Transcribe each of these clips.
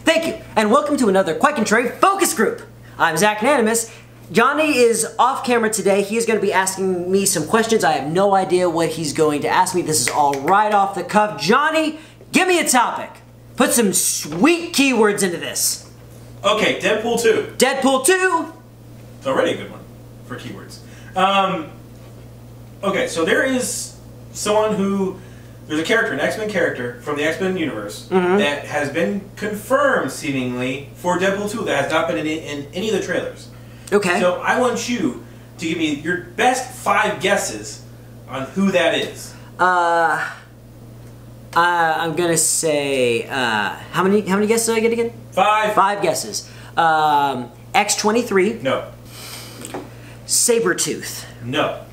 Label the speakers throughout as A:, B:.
A: Thank you, and welcome to another Quite Contrary Focus Group. I'm Zach Anonymous. Johnny is off camera today. He is going to be asking me some questions. I have no idea what he's going to ask me. This is all right off the cuff. Johnny, give me a topic. Put some sweet keywords into this.
B: Okay, Deadpool 2.
A: Deadpool 2.
B: It's already a good one for keywords. Okay, so there is someone who... There's a character, an X-Men character from the X-Men universe that has been confirmed, seemingly, for Deadpool 2 that has not been in any of the trailers.
A: Okay.
B: So I want you to give me your best 5 guesses on who that is.
A: I'm gonna say, how many guesses do I get again?
B: 5.
A: 5 guesses. X-23.
B: No.
A: Sabretooth.
B: No.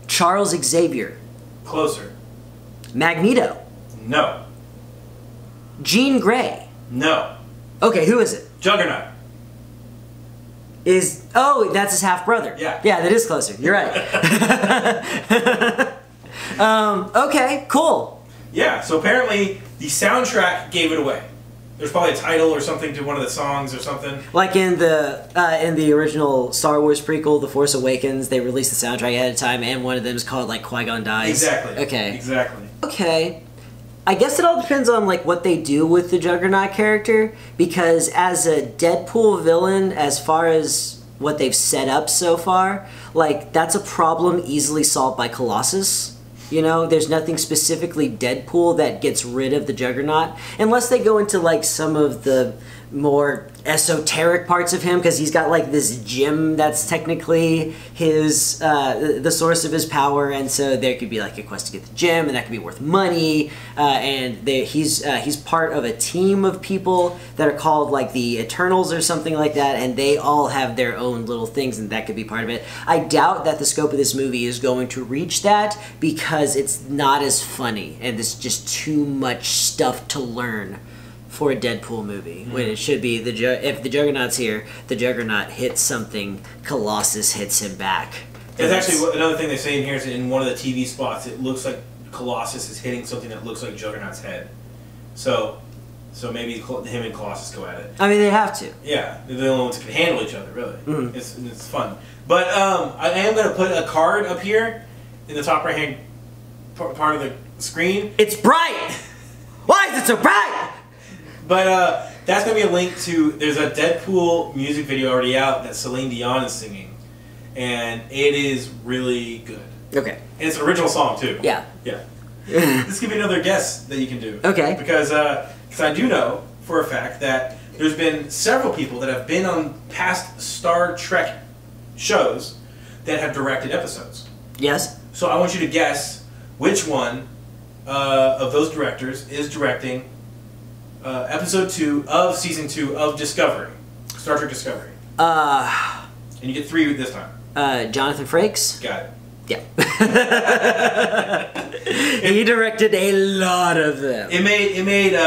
A: Charles Xavier.
B: Closer.
A: Magneto.
B: No.
A: Jean Grey.
B: No.
A: Okay, who is it?
B: Juggernaut.
A: Oh, that's his half-brother.
B: Yeah.
A: Yeah, that is closer. You're right. Okay, cool.
B: Yeah, so apparently the soundtrack gave it away. There's probably a title or something to one of the songs or something.
A: Like in the original Star Wars prequel, The Force Awakens, they released the soundtrack ahead of time, and one of them is called like Qui-Gon Dies.
B: Exactly.
A: Okay.
B: Exactly.
A: Okay. I guess it all depends on like what they do with the Juggernaut character, because as a Deadpool villain, as far as what they've set up so far, like that's a problem easily solved by Colossus. You know, there's nothing specifically Deadpool that gets rid of the Juggernaut, unless they go into like some of the more esoteric parts of him, because he's got like this gem that's technically his the source of his power, and so there could be like a quest to get the gem, and that could be worth money, and he's part of a team of people that are called like the Eternals or something like that, and they all have their own little things, and that could be part of it. I doubt that the scope of this movie is going to reach that, because it's not as funny, and it's just too much stuff to learn for a Deadpool movie, when it should be if the Juggernaut's here, the Juggernaut hits something, Colossus hits him back.
B: There's actually another thing they say in here is in one of the TV spots, it looks like Colossus is hitting something that looks like Juggernaut's head. So maybe him and Colossus go at it.
A: I mean, they have to.
B: Yeah, they're the only ones that can handle each other, really. It's fun. But I am going to put a card up here in the top right-hand part of the screen.
A: It's bright! Why is it so bright?
B: But that's going to be a link to, there's a Deadpool music video already out that Celine Dion is singing. And it is really good.
A: Okay.
B: And it's an original song, too.
A: Yeah.
B: Yeah. This could be another guess that you can do.
A: Okay.
B: Because I do know, for a fact, that there's been several people that have been on past Star Trek shows that have directed episodes.
A: Yes?
B: So I want you to guess which one of those directors is directing episode 2 of season 2 of Discovery, Star Trek Discovery. And you get 3 this time.
A: Jonathan Frakes?
B: Got it.
A: Yeah. He directed a lot of them.
B: It made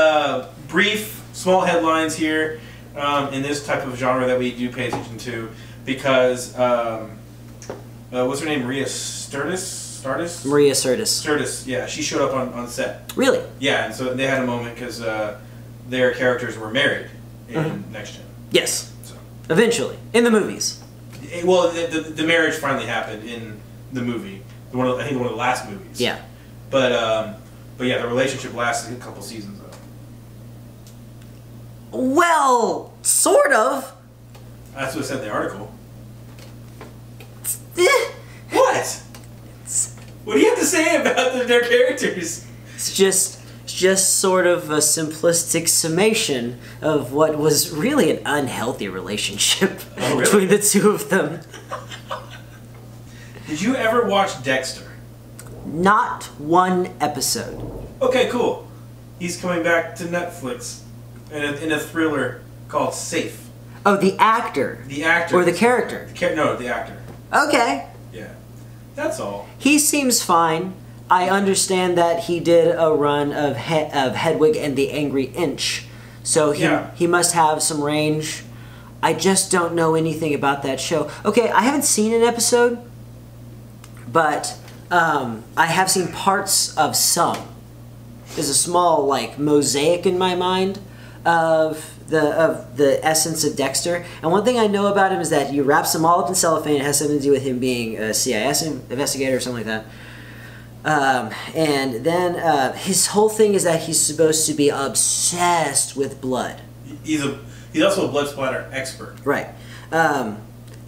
B: brief, small headlines here in this type of genre that we do pay attention to, because what's her name? Maria Sturgis?
A: Maria Sturgis.
B: Sturgis, yeah, she showed up on set.
A: Really?
B: Yeah, and so they had a moment because their characters were married in Next Gen.
A: Yes.
B: So.
A: Eventually. In the movies.
B: Well, the marriage finally happened in the movie. I think one of the last movies.
A: Yeah.
B: But yeah, the relationship lasted a couple seasons though.
A: Well, sort of.
B: That's what it said in the article.
A: Eh.
B: What? What do you have to say about their characters?
A: It's just sort of a simplistic summation of what was really an unhealthy relationship between the two of them.
B: Did you ever watch Dexter?
A: Not one episode.
B: Okay, cool. He's coming back to Netflix in a thriller called Safe.
A: Oh, the actor.
B: The actor.
A: Or the character.
B: No, the actor.
A: Okay.
B: Yeah. That's all.
A: He seems fine. I understand that he did a run of Hedwig and the Angry Inch, so he must have some range. I just don't know anything about that show. Okay, I haven't seen an episode, but I have seen parts of some. is a small like mosaic in my mind of the essence of Dexter. And one thing I know about him is that he wraps them all up in cellophane. It has something to do with him being a CIS investigator or something like that. And then his whole thing is that he's supposed to be obsessed with blood.
B: He's also a blood splatter expert.
A: Right.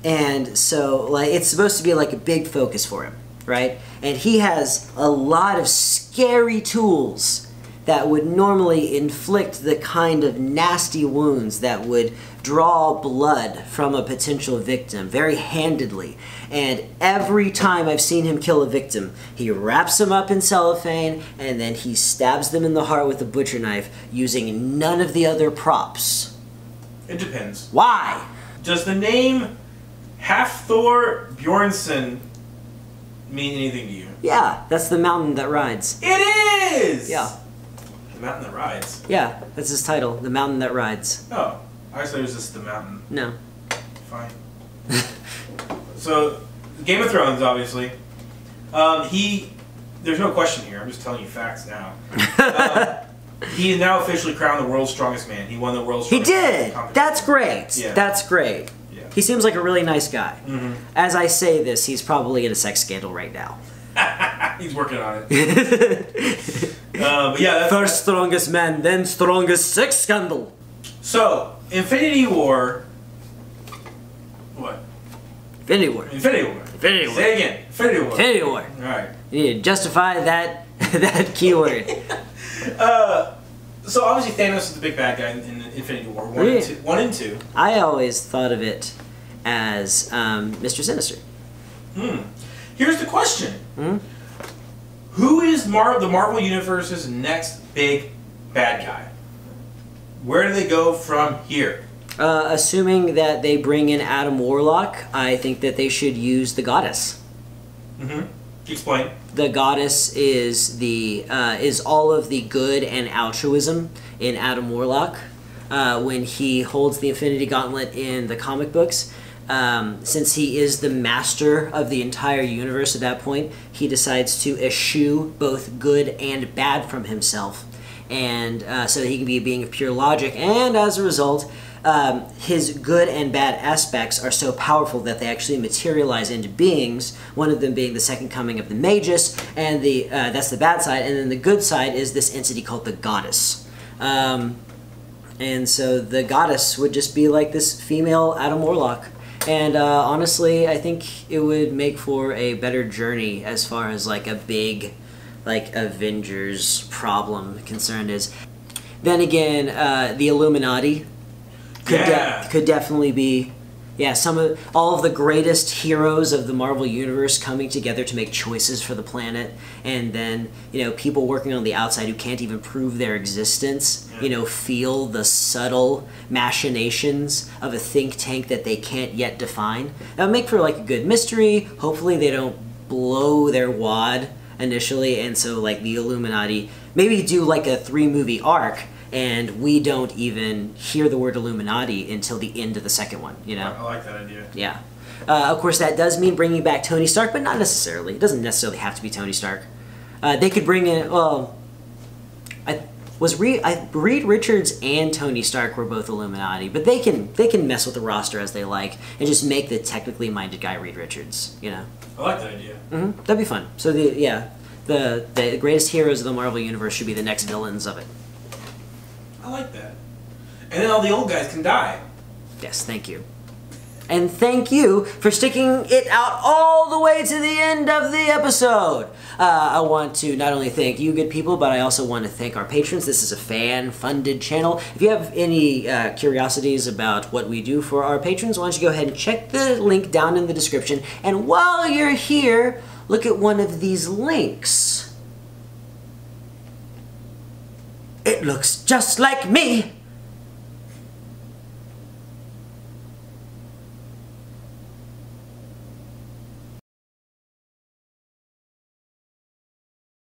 A: And so like it's supposed to be like a big focus for him, right? And he has a lot of scary tools that would normally inflict the kind of nasty wounds that would draw blood from a potential victim very handedly. And every time I've seen him kill a victim, he wraps them up in cellophane and then he stabs them in the heart with a butcher knife using none of the other props.
B: It depends.
A: Why?
B: Does the name Hafthor Bjornsson mean anything to you?
A: Yeah, that's the mountain that rides.
B: It is!
A: Yeah.
B: The mountain that rides?
A: Yeah, that's his title, The Mountain That Rides.
B: Oh, I thought it was just the mountain.
A: No.
B: Fine. So, Game of Thrones, obviously. There's no question here, I'm just telling you facts now. He is now officially crowned the world's strongest man. He won the world's strongest man.
A: He did! That's great! Yeah. That's great.
B: Yeah.
A: He seems like a really nice guy.
B: Mm-hmm.
A: As I say this, he's probably in a sex scandal right now.
B: He's working on it. But yeah,
A: First strongest man, then strongest sex scandal.
B: So, Infinity War... What?
A: Infinity War.
B: Infinity War.
A: Infinity War.
B: Say it again. Infinity War.
A: Infinity War.
B: Alright.
A: You need to justify that keyword.
B: So obviously Thanos is the big bad guy in Infinity War. One and two.
A: I always thought of it as Mr. Sinister.
B: Here's the question. Who is the Marvel Universe's next big bad guy? Where do they go from here?
A: Assuming that they bring in Adam Warlock, I think that they should use the Goddess.
B: Explain.
A: The Goddess is all of the good and altruism in Adam Warlock. When he holds the Infinity Gauntlet in the comic books, since he is the master of the entire universe at that point, he decides to eschew both good and bad from himself, and so that he can be a being of pure logic. And as a result, his good and bad aspects are so powerful that they actually materialize into beings, one of them being the second coming of the Magus, and that's the bad side, and then the good side is this entity called the Goddess. And so the Goddess would just be like this female Adam Warlock. And honestly, I think it would make for a better journey as far as like a big Avengers problem concerned is. Then again, the Illuminati could definitely be, all of the greatest heroes of the Marvel Universe coming together to make choices for the planet, and then, people working on the outside who can't even prove their existence, feel the subtle machinations of a think tank that they can't yet define. That would make for like a good mystery. Hopefully they don't blow their wad initially, and so like the Illuminati, maybe do like a 3-movie arc, and we don't even hear the word Illuminati until the end of the second one,
B: I like that idea.
A: Yeah. Of course, that does mean bringing back Tony Stark, but not necessarily. It doesn't necessarily have to be Tony Stark. They could bring in, Reed Richards and Tony Stark were both Illuminati, but they can mess with the roster as they like and just make the technically minded guy Reed Richards,
B: I like that idea.
A: That'd be fun. So the greatest heroes of the Marvel Universe should be the next villains of it.
B: I like that. And then all the old guys can die.
A: Yes, thank you. And thank you for sticking it out all the way to the end of the episode. I want to not only thank you good people, but I also want to thank our patrons. This is a fan-funded channel. If you have any curiosities about what we do for our patrons, why don't you go ahead and check the link down in the description. And while you're here, look at one of these links. It looks just like me!